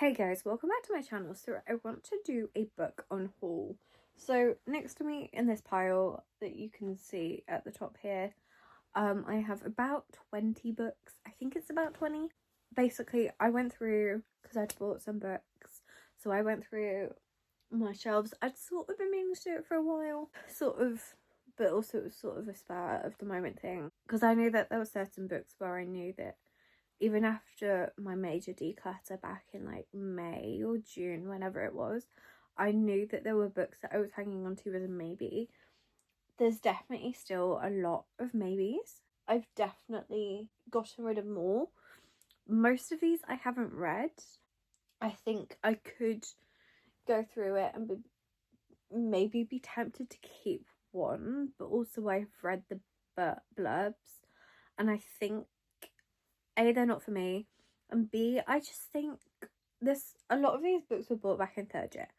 Hey guys, welcome back to my channel. So I want to do a book unhaul. So next to me in this pile that you can see at the top here, I have about 20 books. I think it's about 20. Basically, I went through, because I'd bought some books, so I went through my shelves. I'd sort of been meaning to do it for a while, but also it was sort of a spur of the moment thing, because I knew that there were certain books where I knew that even after my major declutter back in like May or June, whenever it was, I knew that there were books that I was hanging on to as a maybe. There's definitely still a lot of maybes. I've definitely gotten rid of more. Most of these I haven't read. I think I could go through it and maybe be tempted to keep one, but also I've read the blurbs and I think A, they're not for me, and B, I just think a lot of these books were bought back in third year,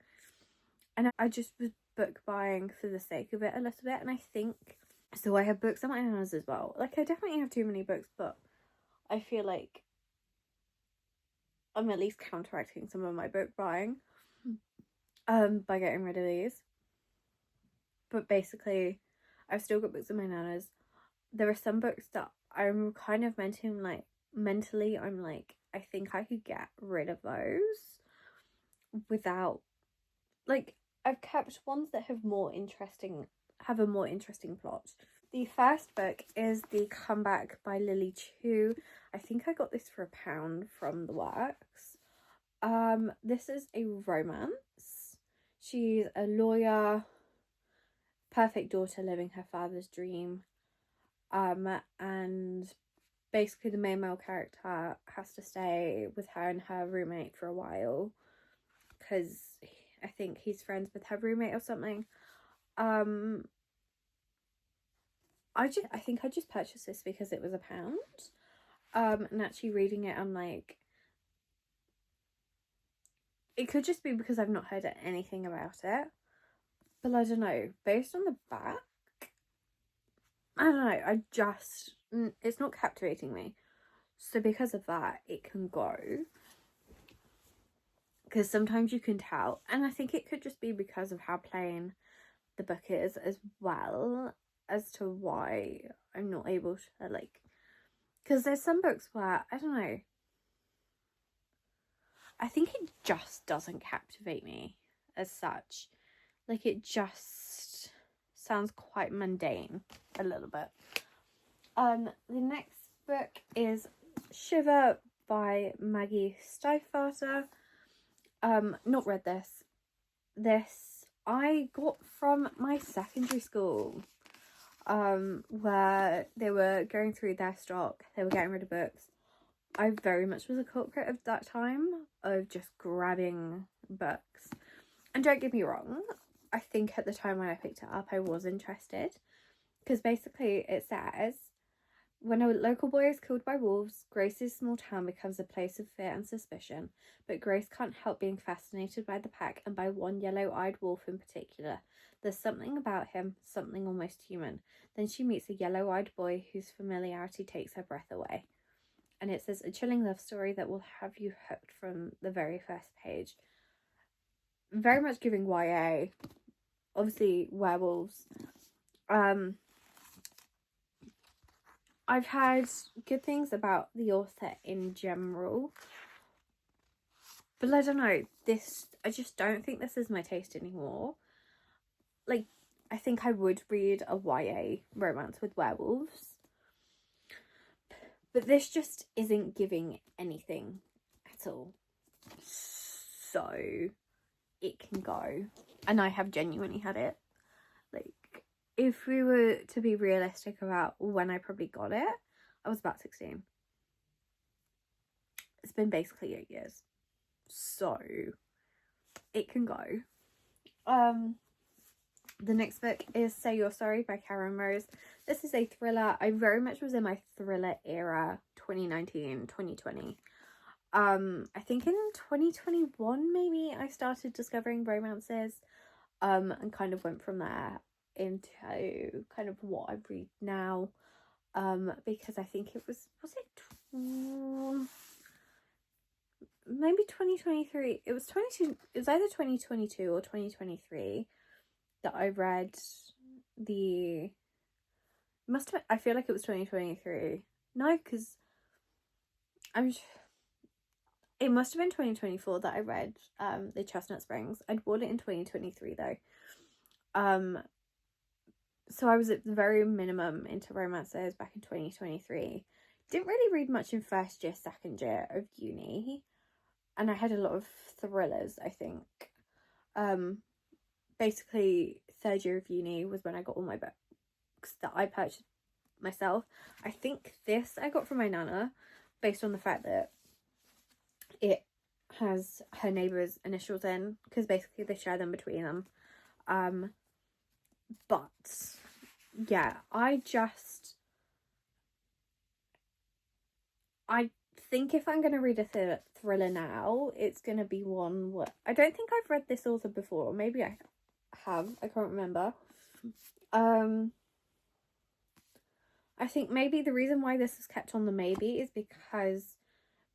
and I just was book buying for the sake of it a little bit. And I think so I have books on my hands as well. Like, I definitely have too many books, but I feel like I'm at least counteracting some of my book buying by getting rid of these. But basically, I've still got books in my nanas. There are some books that I'm kind of mentally I'm like, I think I could get rid of those without, like, I've kept ones that have a more interesting plot. The first book is The Comeback by Lily Chu. I think I got this for £1 from the works. This is a romance. She's a lawyer, perfect daughter living her father's dream. And basically the main male character has to stay with her and her roommate for a while because I think he's friends with her roommate or something. I think I just purchased this because it was £1. And actually reading it, I'm like, it could just be because I've not heard anything about it, but I don't know, based on the back, I don't know, it's not captivating me. So because of that, it can go. Because sometimes you can tell. And I think it could just be because of how plain the book is as well, as to why I'm not able to, like... Because there's some books where, I don't know, I think it just doesn't captivate me as such. Like, it just sounds quite mundane a little bit. The next book is Shiver by Maggie Stiefvater. Not read this. This I got from my secondary school, where they were going through their stock. They were getting rid of books. I very much was a culprit of that time of just grabbing books. And don't get me wrong, I think at the time when I picked it up, I was interested. Because basically it says, when a local boy is killed by wolves, Grace's small town becomes a place of fear and suspicion. But Grace can't help being fascinated by the pack and by one yellow-eyed wolf in particular. There's something about him, something almost human. Then she meets a yellow-eyed boy whose familiarity takes her breath away. And it says, a chilling love story that will have you hooked from the very first page. Very much giving YA. Obviously, werewolves. I've had good things about the author in general. But I don't know, I just don't think this is my taste anymore. Like, I think I would read a YA romance with werewolves. But this just isn't giving anything at all. So, it can go. And I have genuinely had it. Like, if we were to be realistic about when I probably got it, I was about 16. It's been basically 8 years. So, it can go. The next book is Say You're Sorry by Karen Rose. This is a thriller. I very much was in my thriller era, 2019, 2020. I think in 2021 maybe I started discovering romances, and kind of went from there into kind of what I read now, because I think it was it maybe 2023. It was either 2022 or 2023 that I read the, must have, I feel like it was 2023. No, because it must have been 2024 that I read the Chestnut Springs. I'd bought it in 2023 though. So I was at the very minimum into romances back in 2023. Didn't really read much in first year, second year of uni, and I had a lot of thrillers, I think. Basically third year of uni was when I got all my books that I purchased myself. I think this I got from my nana, based on the fact that it has her neighbour's initials in, because basically they share them between them. But yeah, I think if I'm going to read a thriller now, it's going to be one where I don't think I've read this author before, or maybe I have, I can't remember. I think maybe the reason why this is kept on the maybe is because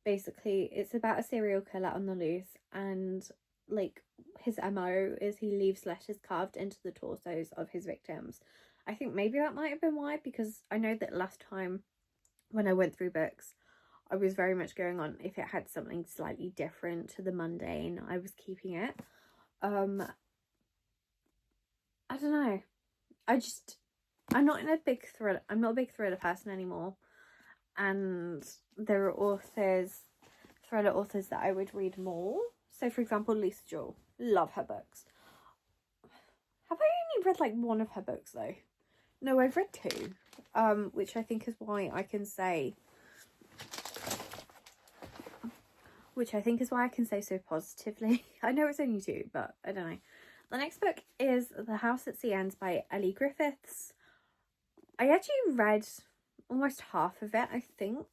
basically it's about a serial killer on the loose, and like his MO is he leaves letters carved into the torsos of his victims. I think maybe that might have been why, because I know that last time when I went through books, I was very much going on if it had something slightly different to the mundane, I was keeping it. I don't know. I'm not a big thriller person anymore. And there are thriller authors that I would read more. So for example, Lisa Jewell, love her books. Have I only read like one of her books though? No, I've read two, which I think is why I can say so positively. I know it's only two, but I don't know. The next book is The House at Sea Ends by Ellie Griffiths. I actually read almost half of it, I think.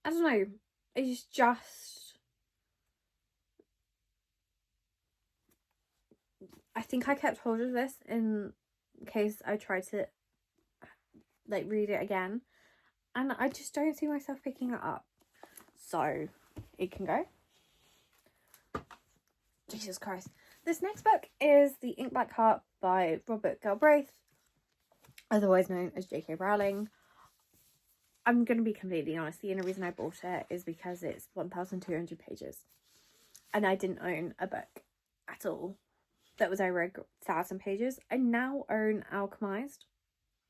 I don't know. It's just, I think I kept hold of this in case I tried to like read it again, and I just don't see myself picking it up. So it can go. Jesus Christ. This next book is The Ink Black Heart by Robert Galbraith, otherwise known as J.K. Rowling. I'm going to be completely honest, the only reason I bought it is because it's 1,200 pages. And I didn't own a book at all that was over 1,000 pages. I now own Alchemized.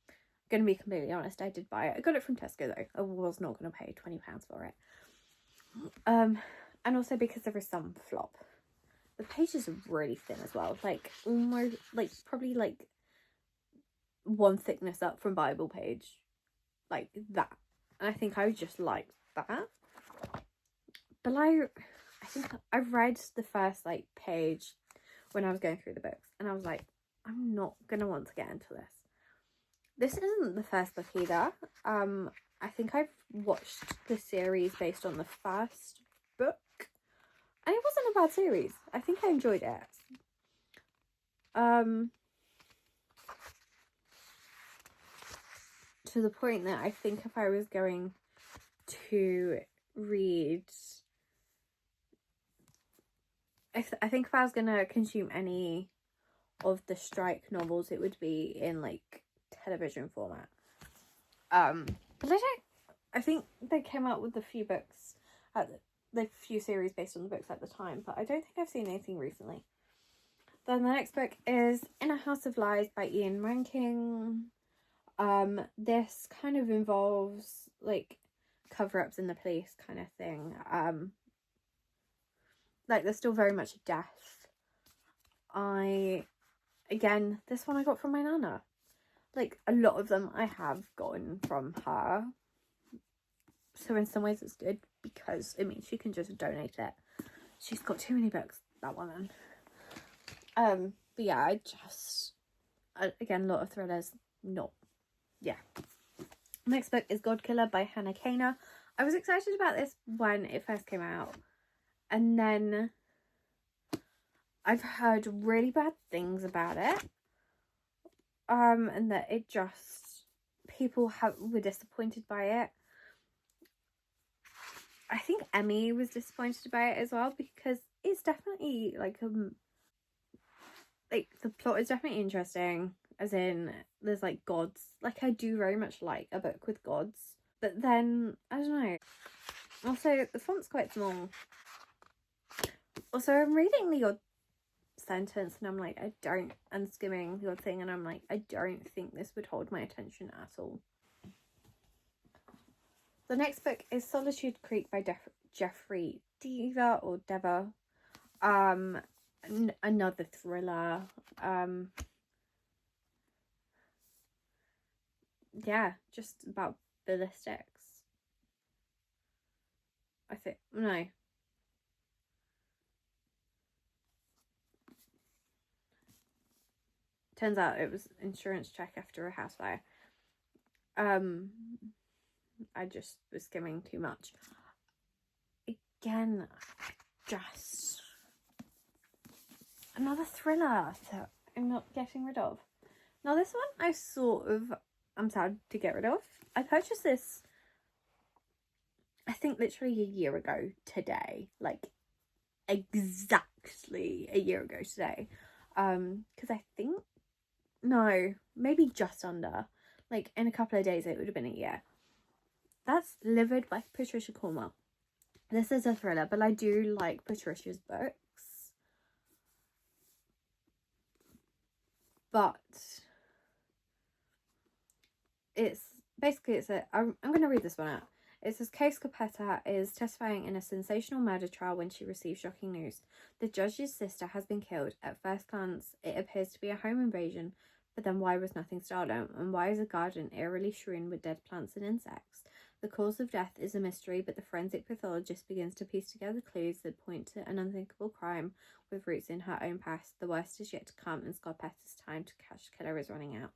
I'm going to be completely honest, I did buy it. I got it from Tesco though. I was not going to pay £20 for it. And also because there is some flop. The pages are really thin as well, like almost like probably like one thickness up from Bible page, like that. And I think I just like that. But I think I read the first like page when I was going through the books, and I was like, I'm not gonna want to get into this. This isn't the first book either. I think I've watched the series based on the first book, and it wasn't a bad series. I think I enjoyed it. To the point that I think if I was going to read, I think if I was going to consume any of the Strike novels, it would be in like television format. But I think they came out with a few books, the few series based on the books at the time, but I don't think I've seen anything recently. Then the next book is In a House of Lies by Ian Rankin. This kind of involves like cover-ups in the police kind of thing. Like there's still very much death. Again, this one I got from my nana. Like a lot of them I have gotten from her. So in some ways it's good because it means she can just donate it. She's got too many books, that woman. But yeah, again, a lot of thrillers, yeah. Next book is God Killer by Hannah Kaner. I was excited about this when it first came out, and then I've heard really bad things about it, and that it just, people were disappointed by it. I think Emmy was disappointed by it as well, because it's definitely like the plot is definitely interesting, as in there's like gods. Like, I do very much like a book with gods, but then I don't know. Also, the font's quite small. Also, I'm reading the odd sentence and I'm like, and skimming the odd thing, and I'm like, I don't think this would hold my attention at all. The next book is Solitude Creek by Jeffrey Dever. Another thriller. Yeah, just about ballistics. I think, no. Turns out it was insurance check after a house fire. I just was skimming too much. Again, just another thriller that I'm not getting rid of. Now this one I'm sad to get rid of. I purchased this, I think, literally a year ago today. Like, exactly a year ago today. Because I think, no, maybe just under. Like, in a couple of days it would have been a year. That's Livid by Patricia Cornwell. This is a thriller, but I do like Patricia's books. But I'm going to read this one out. It says, Kay Scarpetta is testifying in a sensational murder trial when she receives shocking news. The judge's sister has been killed. At first glance, it appears to be a home invasion, but then why was nothing startled? And why is a garden eerily strewn with dead plants and insects? The cause of death is a mystery, but the forensic pathologist begins to piece together clues that point to an unthinkable crime with roots in her own past. The worst is yet to come, and Scarpetta's time to catch the killer is running out.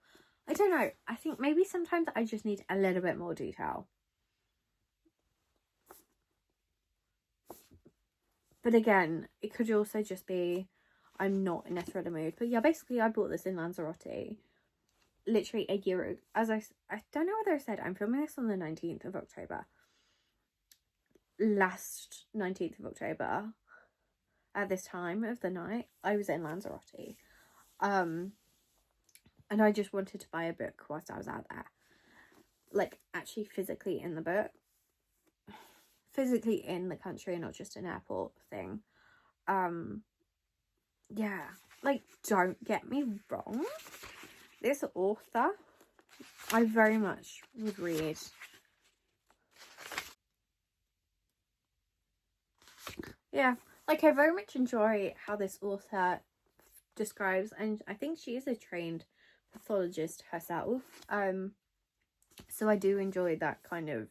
I don't know. I think maybe sometimes I just need a little bit more detail. But again, it could also just be I'm not in a thriller mood. But yeah, basically I bought this in Lanzarote literally a year ago. As I don't know whether I said I'm filming this on the 19th of October. Last 19th of October, at this time of the night, I was in Lanzarote. And I just wanted to buy a book whilst I was out there. Like, actually physically in the book. Physically in the country, not just an airport thing. Yeah. Like, don't get me wrong. This author, I very much would read. Yeah. Like, I very much enjoy how this author describes, and I think she is a trained pathologist herself, so I do enjoy that kind of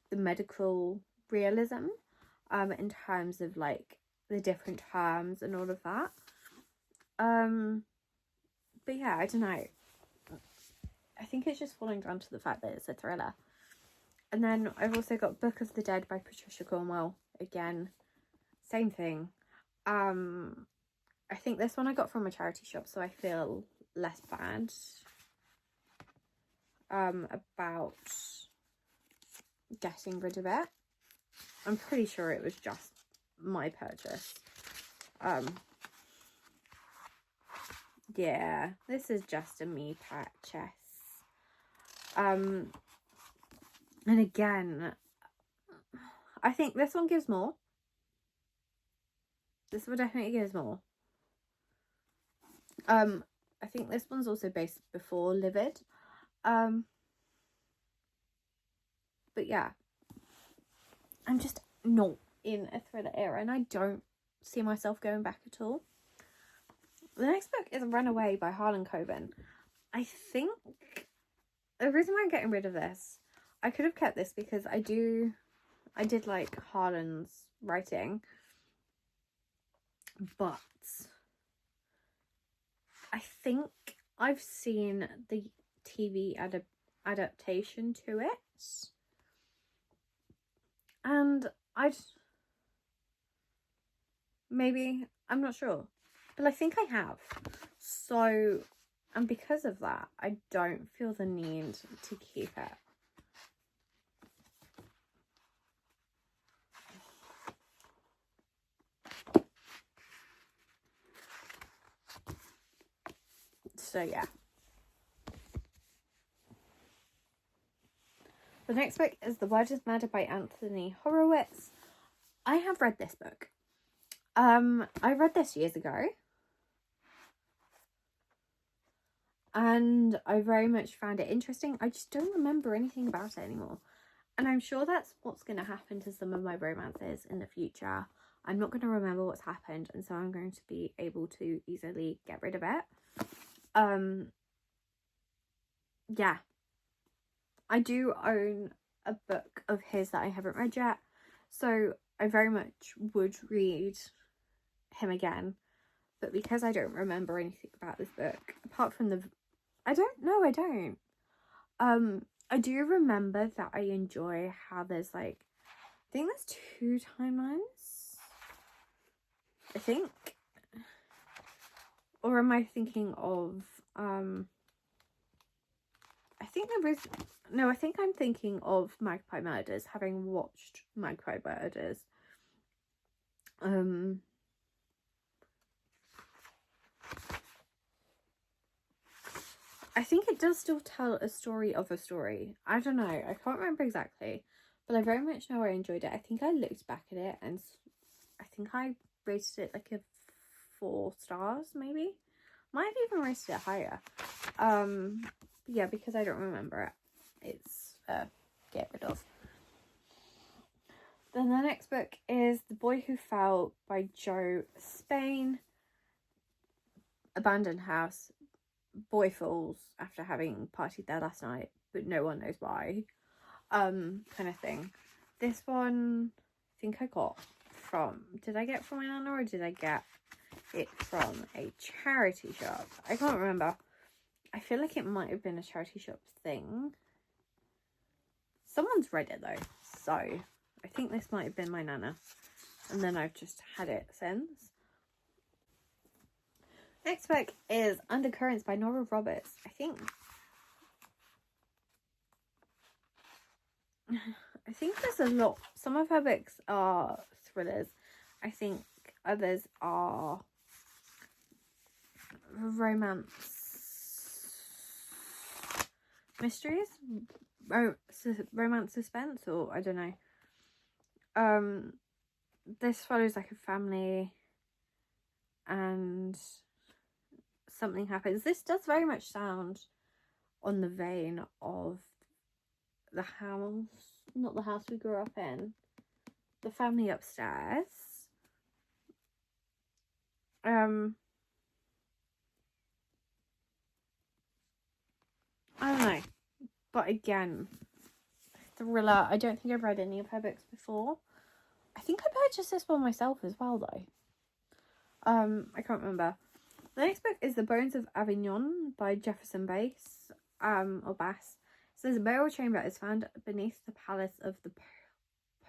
the medical realism in terms of like the different terms and all of that. But yeah, I don't know, I think it's just falling down to the fact that it's a thriller. And then I've also got Book of the Dead by Patricia Cornwell. Again, same thing. I think this one I got from a charity shop, so I feel less bad about getting rid of it. I'm pretty sure it was just my purchase. Yeah, this is just a me purchase. And again, I think this one gives more. This one definitely gives more. I think this one's also based before Livid. But yeah, I'm just not in a thriller era, and I don't see myself going back at all. The next book is Runaway by Harlan Coben. I think the reason why I'm getting rid of this, I could have kept this because I did like Harlan's writing, but I think I've seen the TV adaptation to it, and I'm not sure, but I think I have. So, and because of that, I don't feel the need to keep it. So yeah. The next book is The Word is Murder by Anthony Horowitz. I have read this book. I read this years ago. And I very much found it interesting. I just don't remember anything about it anymore. And I'm sure that's what's going to happen to some of my romances in the future. I'm not going to remember what's happened, and so I'm going to be able to easily get rid of it. Yeah. I do own a book of his that I haven't read yet, so I very much would read him again. But because I don't remember anything about this book, apart from I don't. I do remember that I enjoy how there's like, I think there's 2 timelines. I think. Or am I thinking of, I think I'm thinking of Magpie Murders, having watched Magpie Murders. I think it does still tell a story of a story. I don't know. I can't remember exactly. But I very much know I enjoyed it. I think I looked back at it and I think I rated it like a 4 stars, maybe. Might have even rated it higher. Yeah, because I don't remember it. It's get rid of. Then the next book is The Boy Who Fell by Joe Spain. Abandoned house. Boy falls after having partied there last night, but no one knows why. Kind of thing. This one, I think I got from, did I get from my nana or did I get it from a charity shop? I can't remember. I feel like it might have been a charity shop thing. Someone's read it though, so I think this might have been my nana, and then I've just had it since. Next book is Undercurrents by Nora Roberts. I think there's a lot. Some of her books are thrillers. I think others are romance mysteries, romance suspense, or I don't know. This follows like a family and something happens. This does very much sound on the vein of the house, not the house we grew up in, The Family Upstairs. I don't know, but again, thriller. I don't think I've read any of her books before. I think I purchased this one myself as well though. I can't remember. The next book is The Bones of Avignon by Jefferson Bass, or Bass. It says a burial chamber is found beneath the palace of the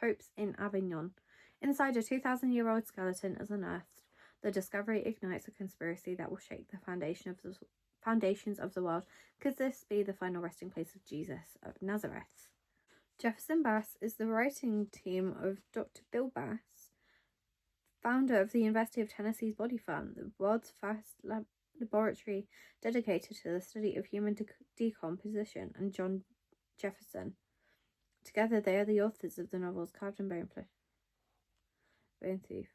popes in Avignon. Inside, a 2,000-year-old skeleton is unearthed. The discovery ignites a conspiracy that will shake the foundations of the world. Could this be the final resting place of Jesus of Nazareth? Jefferson Bass is the writing team of Dr. Bill Bass, founder of the University of Tennessee's Body Farm, the world's first laboratory dedicated to the study of human decomposition, and John Jefferson. Together, they are the authors of the novels Carved and Bone Thief.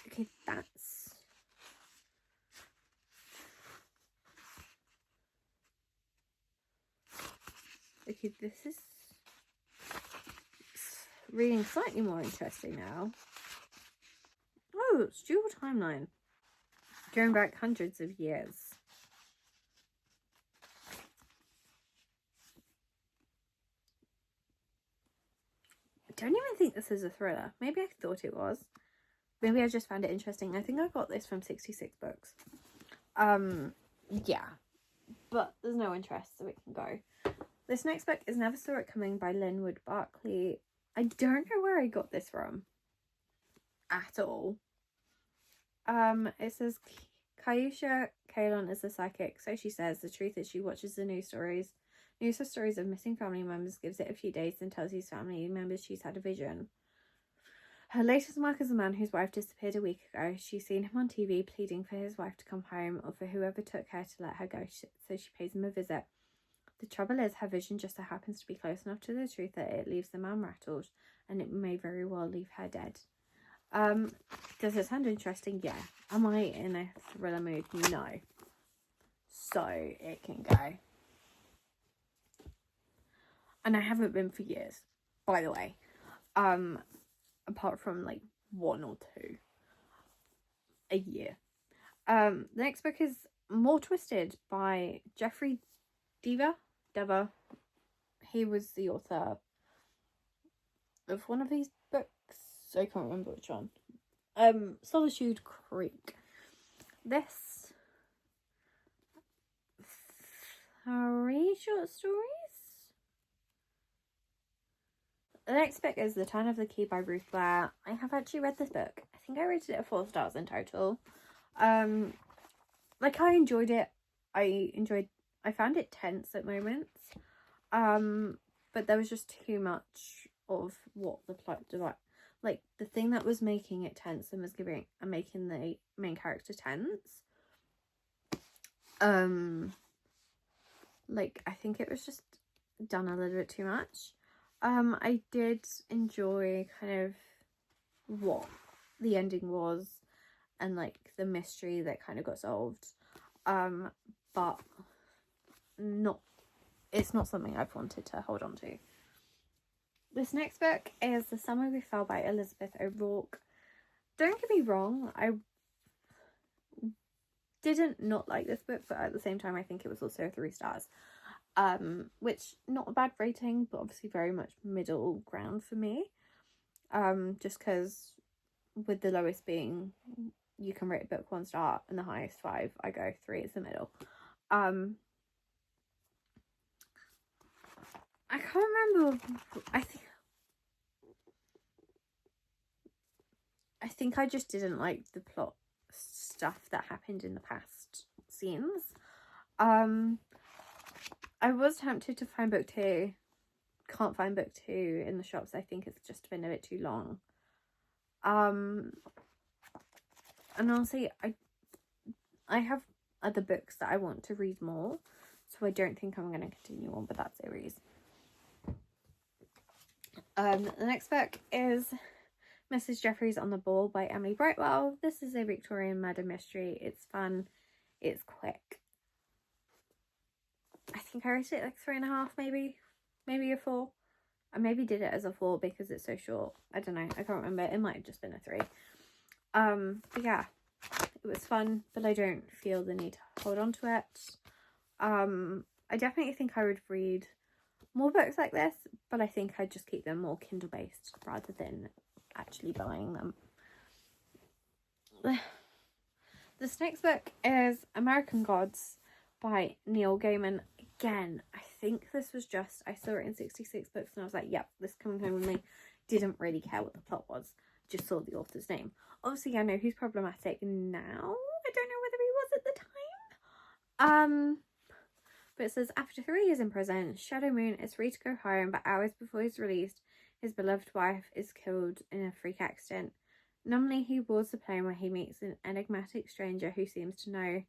Okay, that's... Okay, this is reading slightly more interesting now. Oh, it's dual timeline. Going back hundreds of years. I don't even think this is a thriller. Maybe I thought it was. Maybe I just found it interesting. I think I got this from 66 Books. Yeah. But there's no interest, so it can go. This next book is Never Saw It Coming by Linwood Barkley. I don't know where I got this from at all. It says Kayusha Kalon is a psychic, so she says. The truth is she watches the news of stories of missing family members, gives it a few days, and tells these family members she's had a vision. Her latest mark is a man whose wife disappeared a week ago. She's seen him on TV pleading for his wife to come home or for whoever took care to let her go, so she pays him a visit. The trouble is, her vision just so happens to be close enough to the truth that it leaves the man rattled, and it may very well leave her dead. Does it sound interesting? Yeah. Am I in a thriller mood? No. So it can go. And I haven't been for years, by the way. Apart from like 1 or 2 a year. The next book is More Twisted by Jeffrey Dever. He was the author of one of these books. I can't remember which one. Solitude Creek. This 3 short stories. The next book is The Turn of the Key by Ruth Blair. I have actually read this book. I think I rated it 4 stars in total. Like, I enjoyed it. I found it tense at moments. But there was just too much of what the plot like the thing that was making it tense and was making the main character tense. Like, I think it was just done a little bit too much. I did enjoy kind of what the ending was and like the mystery that kind of got solved. But it's not something I've wanted to hold on to. This next book is The Summer We Fell by Elizabeth O'Rourke. Don't get me wrong, I didn't not like this book, but at the same time I think it was also 3 stars. Which, not a bad rating, but obviously very much middle ground for me. Just because with the lowest being you can rate a book 1 star and the highest 5, I go 3 is the middle. I can't remember. I think I just didn't like the plot stuff that happened in the past scenes. I was tempted to find book 2. Can't find book 2 in the shops. I think it's just been a bit too long. And honestly, I have other books that I want to read more, so I don't think I'm going to continue on with that series. The next book is Mrs. Jeffries on the Ball by Emily Brightwell. This is a Victorian murder mystery. It's fun. It's quick. I think I rated it like 3.5, maybe a 4. I maybe did it as a 4 because it's so short. I don't know. I can't remember. It might have just been a 3. But yeah, it was fun, but I don't feel the need to hold on to it. I definitely think I would read more books like this, but I think I'd just keep them more Kindle based rather than actually buying them. This next book is American Gods by Neil Gaiman. Again, I think this was just, I saw it in 66 books and I was like, yep, this is coming home with me. Didn't really care what the plot was, just saw the author's name. Obviously I know he's problematic now. I don't know whether he was at the time. But it says, after 3 years in prison, Shadow Moon is free to go home, but hours before he's released, his beloved wife is killed in a freak accident. Numbly, he boards the plane where he meets an enigmatic stranger who seems to know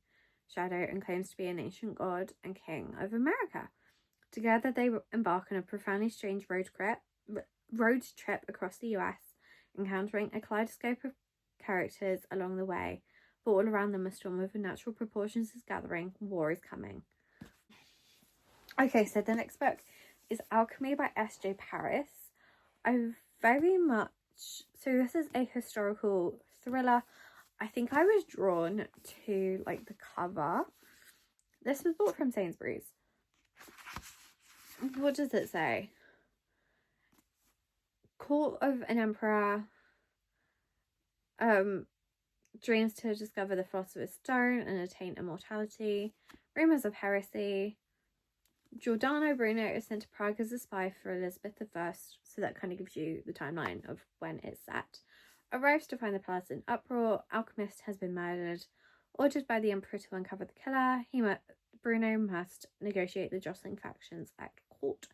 Shadow and claims to be an ancient god and king of America. Together, they embark on a profoundly strange road trip across the US, encountering a kaleidoscope of characters along the way. But all around them, a storm of unnatural proportions is gathering. War is coming. Okay, so the next book is Alchemy by S.J. Paris. So this is a historical thriller. I think I was drawn to like the cover. This was bought from Sainsbury's. What does it say? Court of an emperor dreams to discover the philosopher's stone and attain immortality. Rumors of heresy. Giordano Bruno is sent to Prague as a spy for Elizabeth I, so that kind of gives you the timeline of when it's set. Arrives to find the palace in uproar. Alchemist has been murdered. Ordered by the emperor to uncover the killer, Bruno must negotiate the jostling factions at court,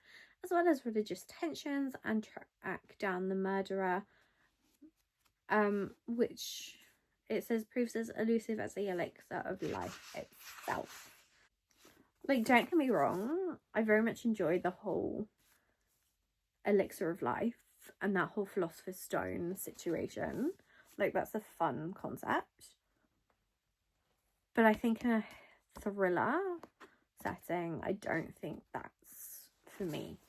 as well as religious tensions, and track down the murderer. which it says proves as elusive as the elixir of life itself. Like, don't get me wrong, I very much enjoyed the whole elixir of life and that whole philosopher's stone situation. Like, that's a fun concept. But I think in a thriller setting, I don't think that's for me.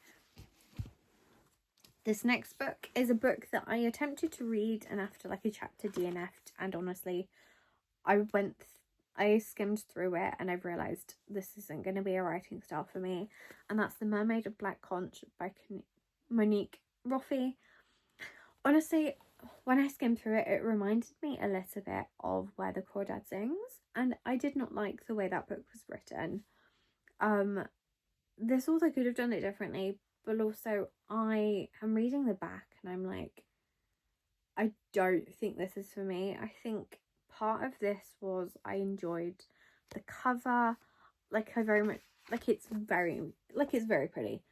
This next book is a book that I attempted to read, and after like a chapter DNF'd, and honestly, I skimmed through it and I've realised this isn't going to be a writing style for me, and that's The Mermaid of Black Conch by Monique Roffey. Honestly, when I skimmed through it, it reminded me a little bit of Where the Crawdad Sings, and I did not like the way that book was written. This author could have done it differently, but also I am reading the back and I'm like, I don't think this is for me. I think part of this was I enjoyed the cover, like I very much like it's very pretty.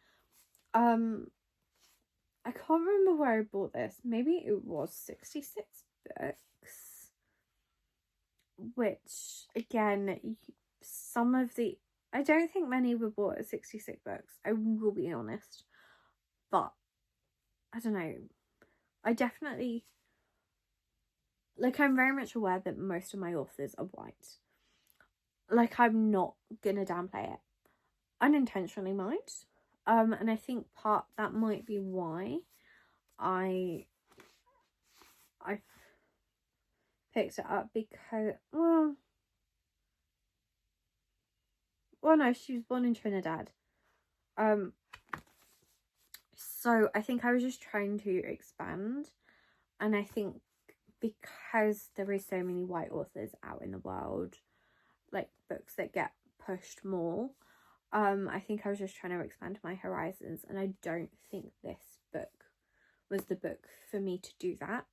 I can't remember where I bought this. Maybe it was 66 books, which again, some of the, I don't think many were bought at 66 books, I will be honest, but I don't know, I definitely, like, I'm very much aware that most of my authors are white. Like, I'm not gonna downplay it, unintentionally might, and I think that might be why I picked it up, because well no, she was born in Trinidad, so I think I was just trying to expand, and I think because there is so many white authors out in the world, like books that get pushed more, I think I was just trying to expand my horizons, and I don't think this book was the book for me to do that.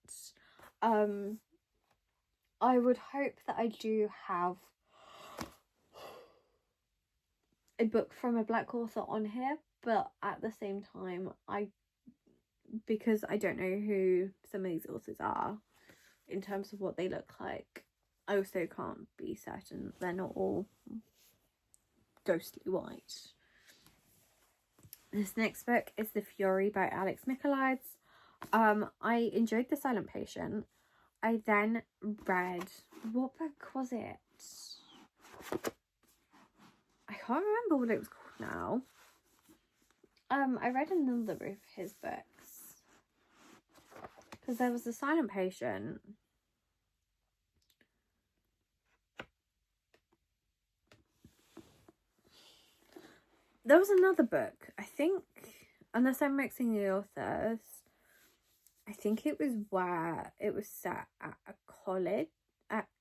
I would hope that I do have a book from a black author on here, but at the same time, because I don't know who some of these authors are in terms of what they look like, I also can't be certain they're not all ghostly white. This next book is The Fury by Alex Michaelides. I enjoyed The Silent Patient. I then read, what book was it? I can't remember what it was called now. I read another of his books, because there was The Silent Patient. There was another book, I think, unless I'm mixing the authors, I think it was where it was set at a college.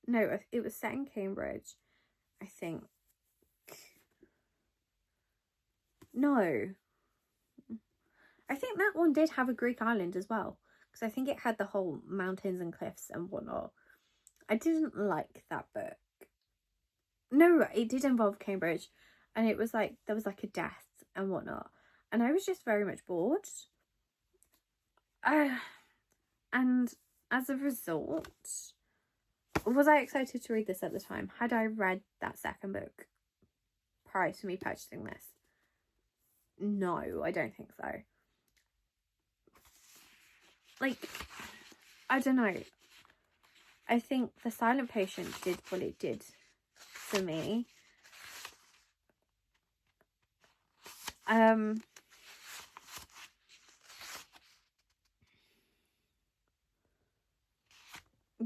No, it was set in Cambridge, I think. No. I think that one did have a Greek island as well, because I think it had the whole mountains and cliffs and whatnot. I didn't like that book. No, it did involve Cambridge, and it was like, there was like a death and whatnot, and I was just very much bored. And as a result, was I excited to read this at the time? Had I read that second book prior to me purchasing this? No, I don't think so. Like, I don't know. I think The Silent Patient did what it did for me.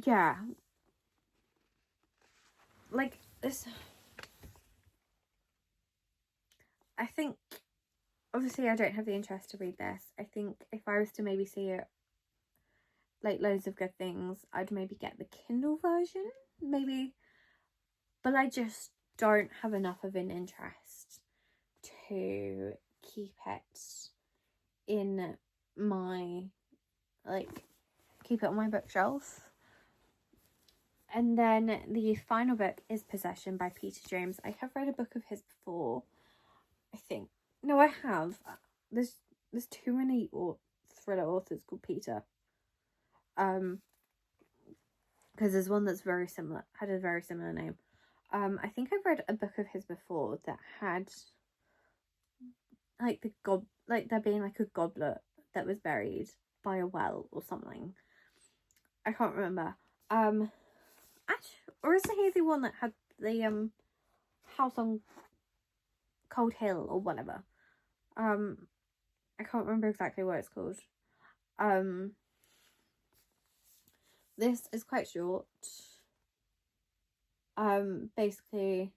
Yeah. Like, this, I think, obviously I don't have the interest to read this. I think if I was to maybe see it, like, loads of good things, I'd maybe get the Kindle version, maybe. But I just don't have enough of an interest to keep it in my, like, keep it on my bookshelf. And then the final book is Possession by Peter James. I have read a book of his before, I think. No, I have. There's too many thriller authors called Peter. because there's one that's very similar, had a very similar name. I think I've read a book of his before that had like there being like a goblet that was buried by a well or something. I can't remember. Or is he the one that had the house on Cold Hill or whatever? I can't remember exactly what it's called. This is quite short. Basically,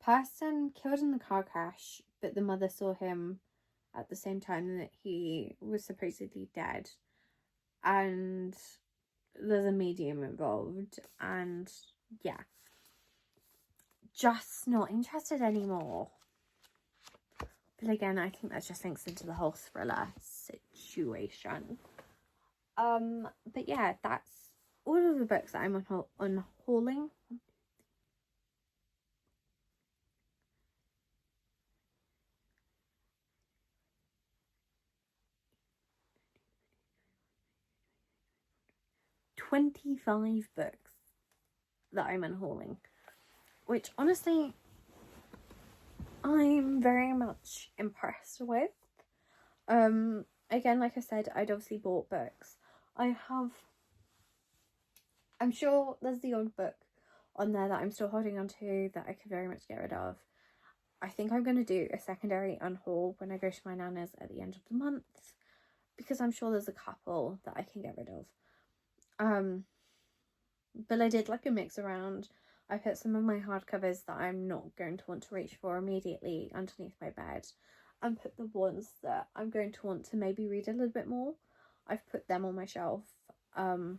person killed in the car crash, but the mother saw him at the same time that he was supposedly dead, and there's a medium involved, and yeah, just not interested anymore. But again, I think that just links into the whole thriller situation. But yeah, that's all of the books that I'm unhauling. $25 books that I'm unhauling, which honestly I'm very much impressed with. Again, like I said, I'd obviously bought books. I'm sure there's the odd book on there that I'm still holding on to that I could very much get rid of. I think I'm going to do a secondary unhaul when I go to my nana's at the end of the month, because I'm sure there's a couple that I can get rid of. But I did like a mix around. I put some of my hardcovers that I'm not going to want to reach for immediately underneath my bed, and put the ones that I'm going to want to maybe read a little bit more. I've put them on my shelf. And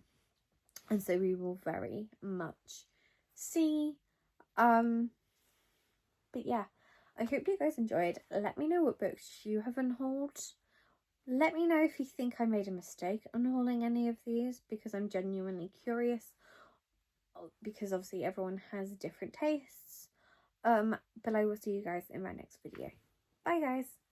so we will very much see. But yeah, I hope you guys enjoyed. Let me know what books you have unhauled. Let me know if you think I made a mistake unhauling any of these, because I'm genuinely curious, because obviously everyone has different tastes. But I will see you guys in my next video. Bye guys.